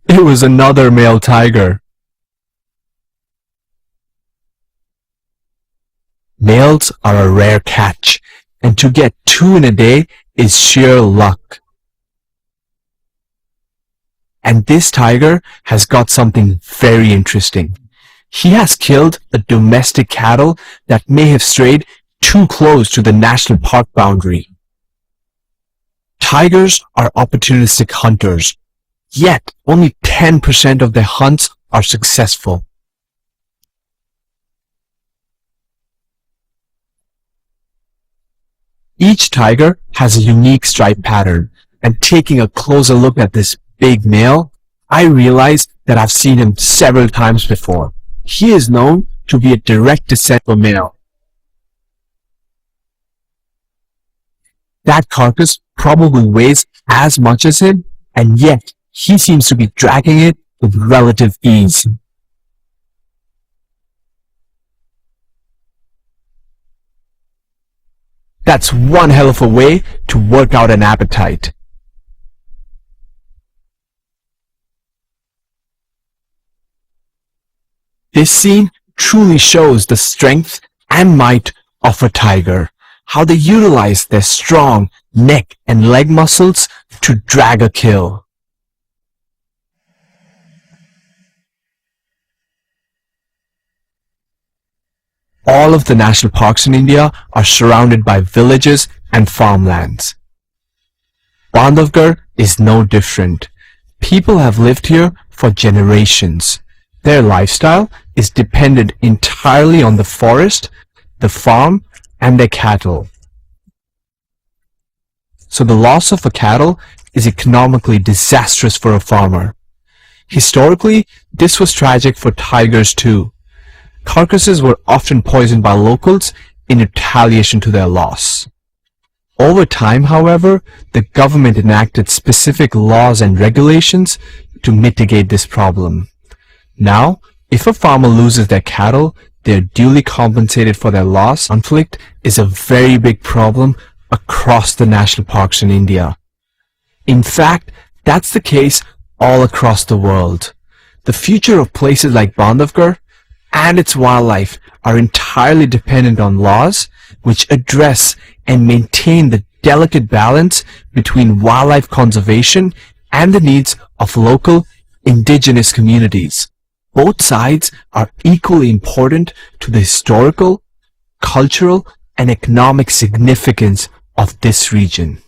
It was another male tiger. Males are a rare catch, and to get two in a day is sheer luck. And this tiger has got something very interesting. He has killed a domestic cattle that may have strayed too close to the national park boundary. Tigers are opportunistic hunters, yet only 10% of their hunts are successful. Each tiger has a unique stripe pattern, and taking a closer look at this big male, I realized that I've seen him several times before. He is known to be a direct descendant of a male. That carcass probably weighs as much as him, and yet he seems to be dragging it with relative ease. That's one hell of a way to work out an appetite. This scene truly shows the strength and might of a tiger, how they utilize their strong neck and leg muscles to drag a kill. All of the national parks in India are surrounded by villages and farmlands. Bandhavgarh is no different. People have lived here for generations. Their lifestyle is dependent entirely on the forest, the farm, and their cattle. So the loss of a cattle is economically disastrous for a farmer. Historically, this was tragic for tigers too. Carcasses were often poisoned by locals in retaliation to their loss. Over time, however, the government enacted specific laws and regulations to mitigate this problem. Now, if a farmer loses their cattle, they are duly compensated for their loss. Conflict is a very big problem across the national parks in India. In fact, that's the case all across the world. The future of places like Bandhavgarh and its wildlife are entirely dependent on laws which address and maintain the delicate balance between wildlife conservation and the needs of local indigenous communities. Both sides are equally important to the historical, cultural, and economic significance of this region.